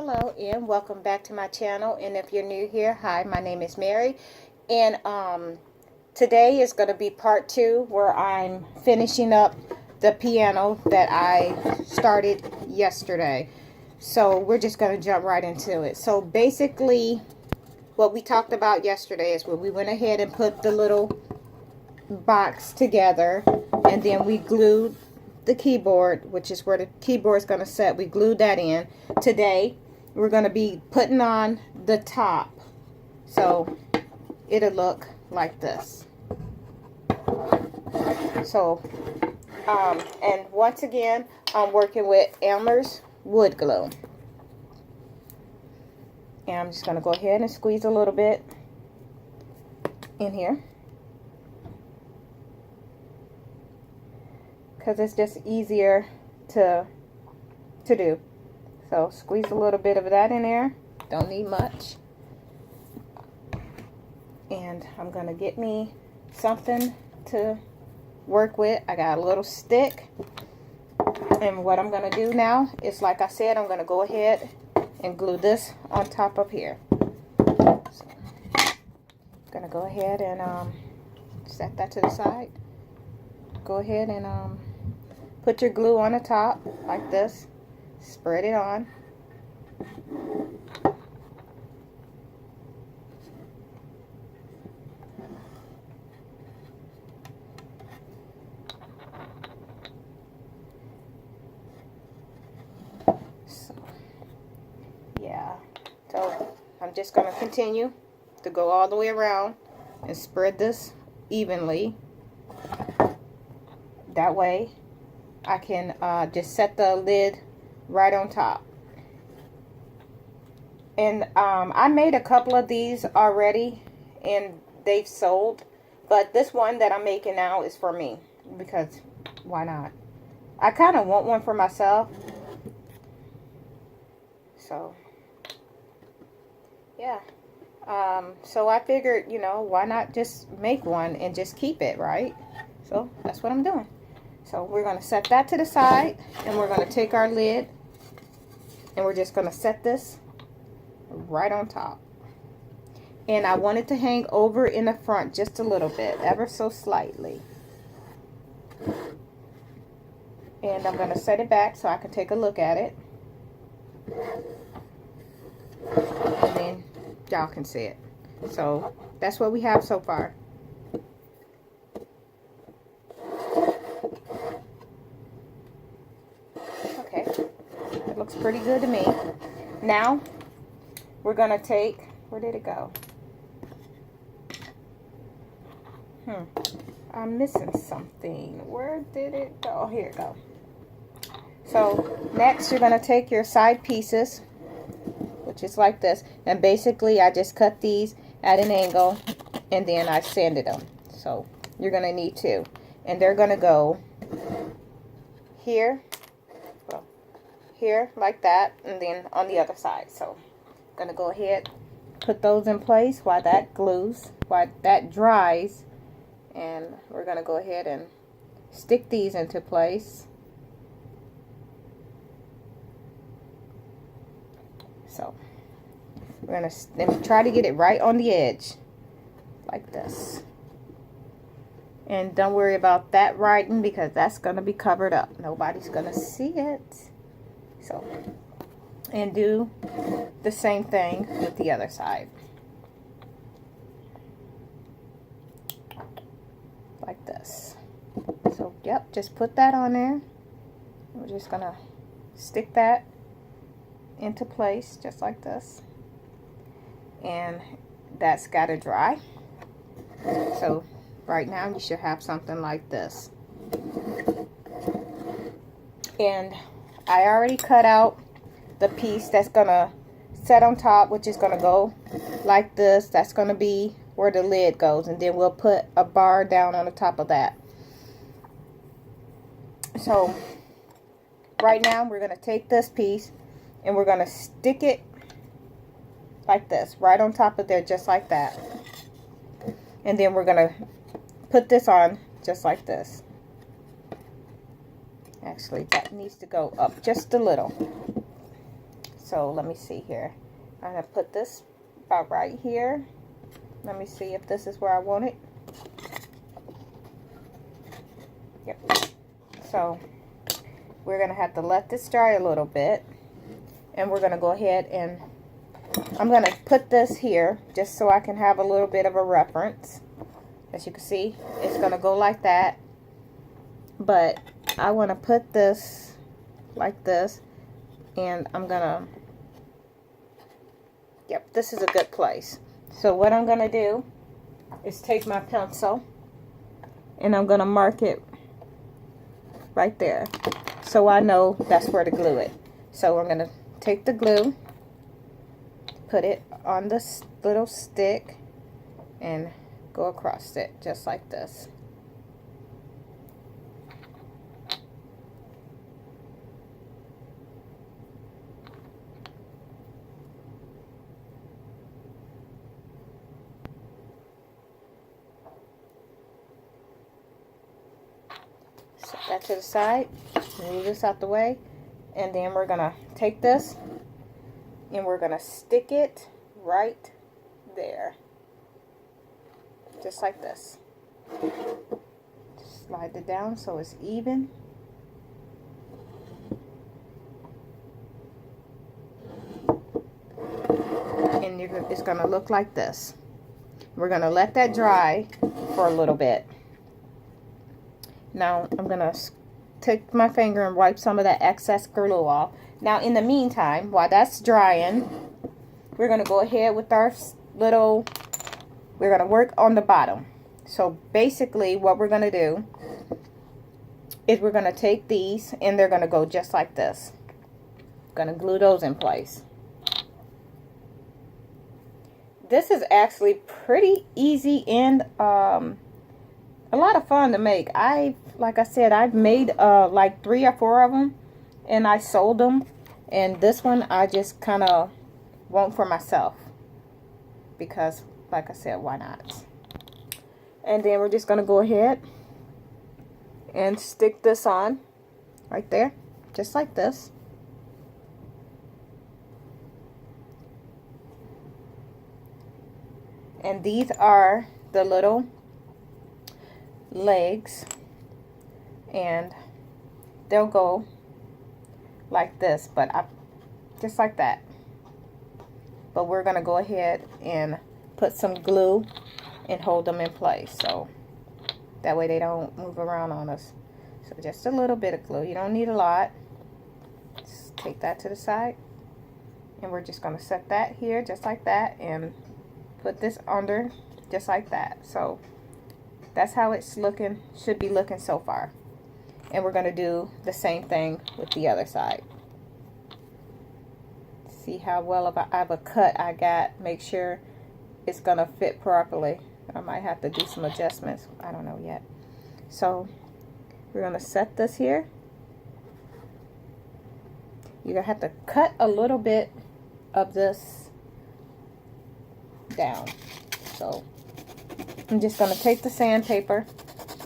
Hello and welcome back to my channel, and if you're new here, hi, my name is Mary, and today is going to be part 2 where I'm finishing up the piano that I started yesterday. So we're just going to jump right into it. So basically what we talked about yesterday is when we went ahead and put the little box together, and then we glued the keyboard, which is where the keyboard is going to set. We glued that in. Today we're going to be putting on the top, so it'll look like this. So and once again, I'm working with Elmer's wood glue, and I'm just going to go ahead and squeeze a little bit in here, because it's just easier to do. So squeeze a little bit of that in there. Don't need much. And I'm going to get me something to work with. I got a little stick. And what I'm going to do now is, like I said, I'm going to go ahead and glue this on top of here. So I'm going to go ahead and set that to the side. Go ahead and put your glue on the top like this. Spread it on. So, yeah. So I'm just going to continue to go all the way around and spread this evenly. That way I can just set the lid right on top. And I made a couple of these already and they've sold, but this one that I'm making now is for me, because why not? I kind of want one for myself. So yeah, so I figured, you know, why not just make one and just keep it, right? So that's what I'm doing. So we're going to set that to the side, and we're going to take our lid and we're just going to set this right on top. And I want it to hang over in the front just a little bit, ever so slightly. And I'm going to set it back so I can take a look at it. And then y'all can see it. So that's what we have so far. Okay, it looks pretty good to me. Now we're gonna take, where did it go? I'm missing something. Where did it go? Oh, here it go. So next you're gonna take your side pieces, which is like this, and basically I just cut these at an angle and then I sanded them. So you're gonna need two, and they're gonna go here, well, here like that, and then on the other side. So I'm gonna go ahead, put those in place while that glues, while that dries, and we're gonna go ahead and stick these into place. So we're gonna try to get it right on the edge like this, and don't worry about that writing, because that's gonna be covered up. Nobody's gonna see it. So, and do the same thing with the other side like this. So yep, just put that on there. We're just gonna stick that into place just like this, and that's got to dry. So right now you should have something like this. And I already cut out the piece that's gonna set on top, which is gonna go like this. That's gonna be where the lid goes, and then we'll put a bar down on the top of that. So right now we're gonna take this piece and we're gonna stick it like this right on top of there, just like that. And then we're gonna put this on just like this. Actually, that needs to go up just a little. So let me see here. I'm going to put this about right here. Let me see if this is where I want it. Yep. So we're going to have to let this dry a little bit. And we're going to go ahead and I'm going to put this here just so I can have a little bit of a reference. As you can see, it's going to go like that. But I want to put this like this. And I'm going to, yep, this is a good place. So what I'm going to do is take my pencil and I'm going to mark it right there. So I know that's where to glue it. So I'm going to take the glue, put it on this little stick, and go across it just like this. Set that to the side, move this out the way, and then we're gonna take this and we're gonna stick it right there, just like this. Just slide it down so it's even. And it's gonna look like this. We're gonna let that dry for a little bit. Now I'm gonna take my finger and wipe some of that excess glue off. Now in the meantime, while that's drying, we're gonna go ahead with our we're gonna work on the bottom. So basically what we're gonna do is we're gonna take these and they're gonna go just like this. Gonna glue those in place. This is actually pretty easy and a lot of fun to make. Like I said, I've made like 3 or 4 of them and I sold them, and this one I just kind of want for myself because, like I said, why not? And then we're just gonna go ahead and stick this on right there, just like this. And these are the little legs, and they'll go like this, but just like that. But we're gonna go ahead and put some glue and hold them in place, so that way they don't move around on us. So just a little bit of glue, you don't need a lot. Just take that to the side, and we're just gonna set that here just like that and put this under just like that. So that's how it's looking, should be looking so far. And we're going to do the same thing with the other side. See how well of a cut I got. Make sure it's going to fit properly. I might have to do some adjustments. I don't know yet. So we're going to set this here. You're going to have to cut a little bit of this down. So I'm just going to take the sandpaper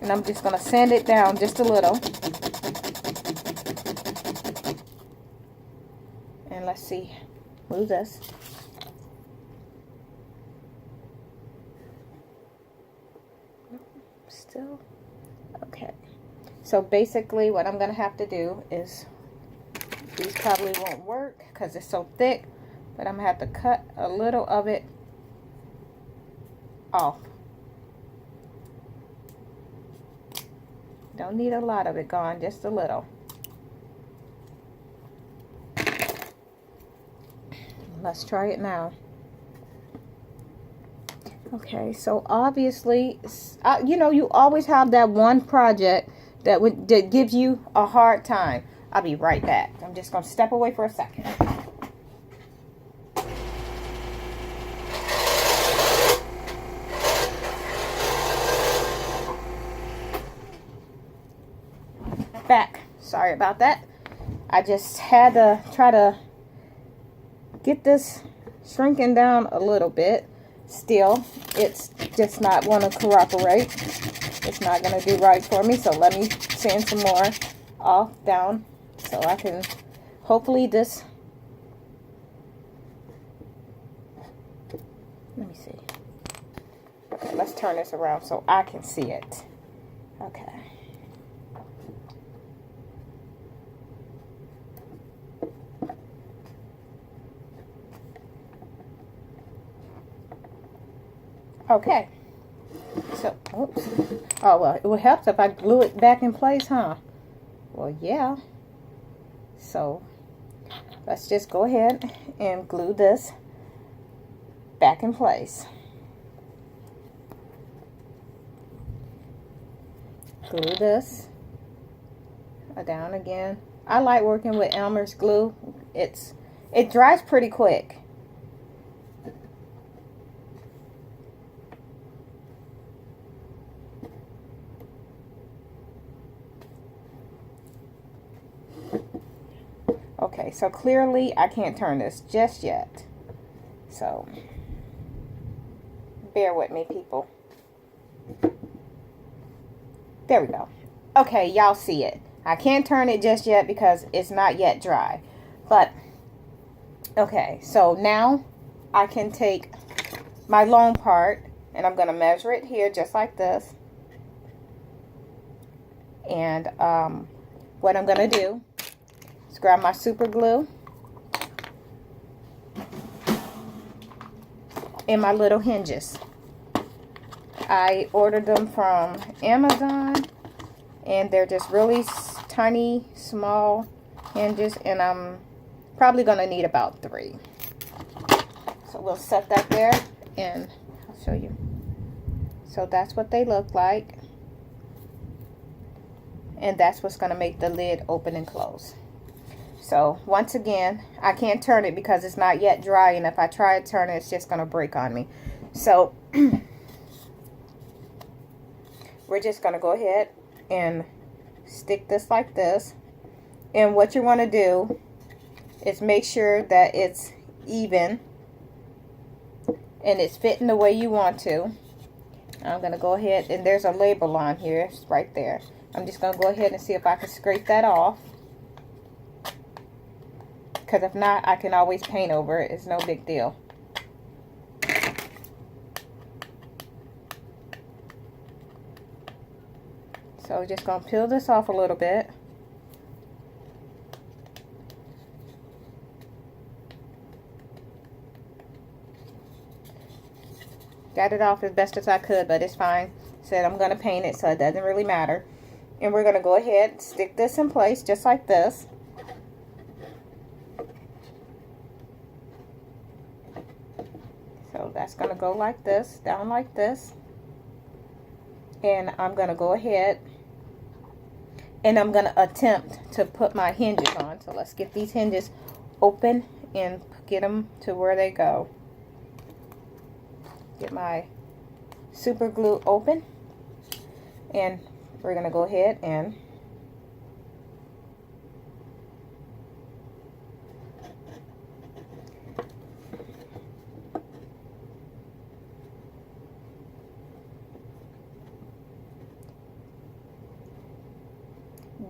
and I'm just going to sand it down just a little. And let's see, move this. Still, okay. So basically what I'm going to have to do is, these probably won't work because it's so thick, but I'm going to have to cut a little of it off. Don't need a lot of it gone, just a little. Let's try it now. Okay, so obviously, you know, you always have that one project that gives you a hard time. I'll be right back. I'm just going to step away for a second. Back. Sorry about that. I just had to try to get this shrinking down a little bit. Still, it's just not want to cooperate. It's not going to do right for me. So let me sand some more off down so I can, hopefully this Let me see. Okay, let's turn this around so I can see it. Okay. Okay. So, oops. Oh, well, it would help if I glue it back in place, huh? Well, yeah. So, let's just go ahead and glue this back in place. Glue this down again. I like working with Elmer's glue. It dries pretty quick. Okay, so clearly I can't turn this just yet. So, bear with me, people. There we go. Okay, y'all see it. I can't turn it just yet because it's not yet dry. But, okay, so now I can take my long part and I'm going to measure it here just like this. And what I'm going to do is grab my super glue and my little hinges. I ordered them from Amazon, and they're just really tiny, small hinges, and I'm probably going to need about 3. So we'll set that there, and I'll show you. So that's what they look like, and that's what's going to make the lid open and close. So once again, I can't turn it because it's not yet dry, and if I try to turn it, it's just going to break on me. So we're just going to go ahead and stick this like this. And what you want to do is make sure that it's even and it's fitting the way you want to. I'm going to go ahead, and there's a label on here. It's right there. I'm just going to go ahead and see if I can scrape that off. Because if not, I can always paint over it. It's no big deal. So just going to peel this off a little bit. Got it off as best as I could, but it's fine. Said I'm going to paint it, so it doesn't really matter. And we're going to go ahead and stick this in place just like this. So that's going to go like this, down like this. And I'm going to go ahead and I'm going to attempt to put my hinges on. So let's get these hinges open and get them to where they go. Get my super glue open, and we're going to go ahead and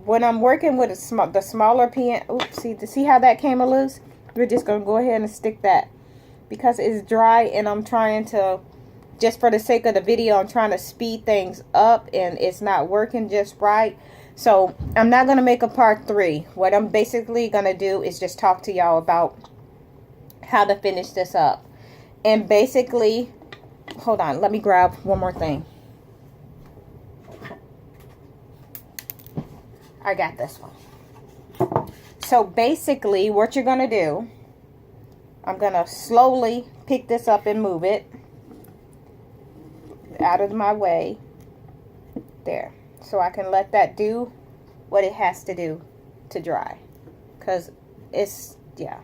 when I'm working with the smaller pen, oops, see how that came loose? We're just going to go ahead and stick that because it's dry, and I'm trying to, just for the sake of the video, I'm trying to speed things up, and it's not working just right. So I'm not going to make a part 3. What I'm basically going to do is just talk to y'all about how to finish this up. And basically, hold on, let me grab one more thing. I got this one. So basically what you're going to do, I'm going to slowly pick this up and move it out of my way. There. So I can let that do what it has to do to dry. Because it's, yeah.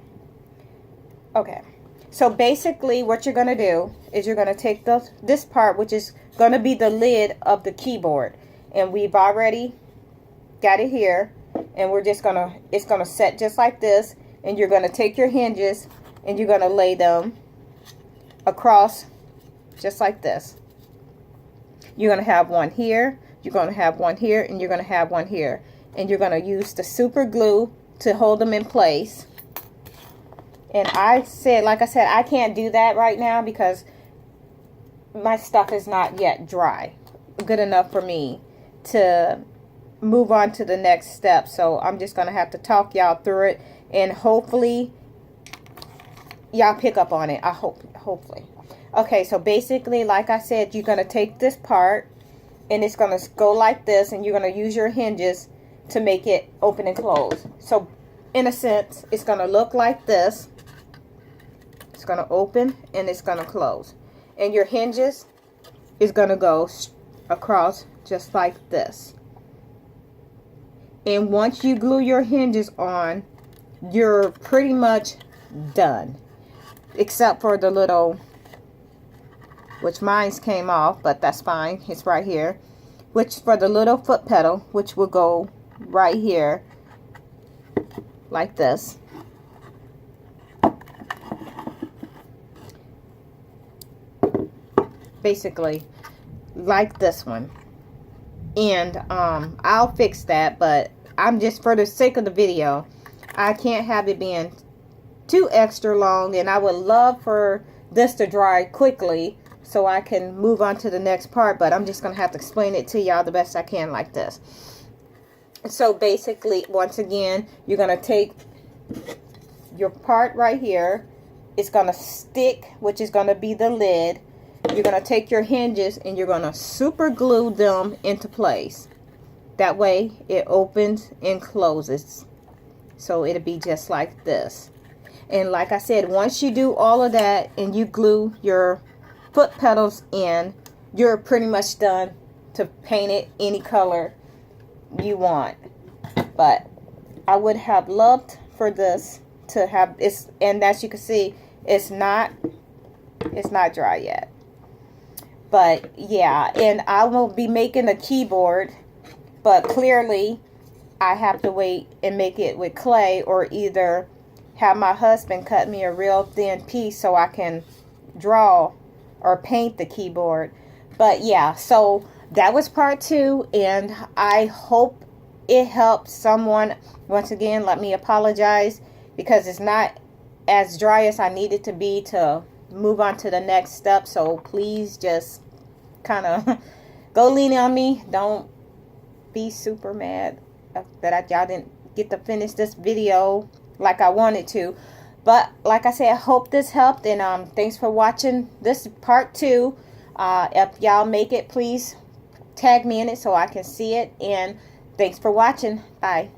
Okay. So basically what you're going to do is you're going to take this part, which is going to be the lid of the keyboard. And we've already got it here. And we're just going to, it's going to set just like this. And you're going to take your hinges and you're going to lay them across just like this. You're going to have one here, you're going to have one here, and you're going to have one here. And you're going to use the super glue to hold them in place. And like I said, I can't do that right now because my stuff is not yet dry good enough for me to move on to the next step. So I'm just gonna have to talk y'all through it, and hopefully y'all pick up on it. I hopefully. Okay, so basically, like I said, you're gonna take this part and it's gonna go like this, and you're gonna use your hinges to make it open and close. So in a sense, it's gonna look like this. It's gonna open and it's gonna close, and your hinges is gonna go across just like this. And once you glue your hinges on, you're pretty much done, except for the little, which mine's came off, but that's fine, it's right here, which for the little foot pedal, which will go right here like this. Basically like this one. And I'll fix that, but I'm just, for the sake of the video, I can't have it being too extra long, and I would love for this to dry quickly so I can move on to the next part, but I'm just gonna have to explain it to y'all the best I can like this. So basically, once again, you're gonna take your part right here, it's gonna stick, which is gonna be the lid. You're gonna take your hinges and you're gonna super glue them into place. That way it opens and closes. So it'll be just like this. And like I said, once you do all of that and you glue your foot pedals in, you're pretty much done to paint it any color you want. But I would have loved for this to have this, and as you can see, it's not dry yet. But yeah, and I will be making a keyboard, but clearly I have to wait and make it with clay, or either have my husband cut me a real thin piece so I can draw or paint the keyboard. But yeah, so that was part 2, and I hope it helped someone. Once again, let me apologize because it's not as dry as I need it to be to move on to the next step. So please just kind of go lean on me. Don't be super mad that y'all didn't get to finish this video like I wanted to. But like I said, I hope this helped, and thanks for watching this part 2. If y'all make it, please tag me in it so I can see it, and thanks for watching. Bye.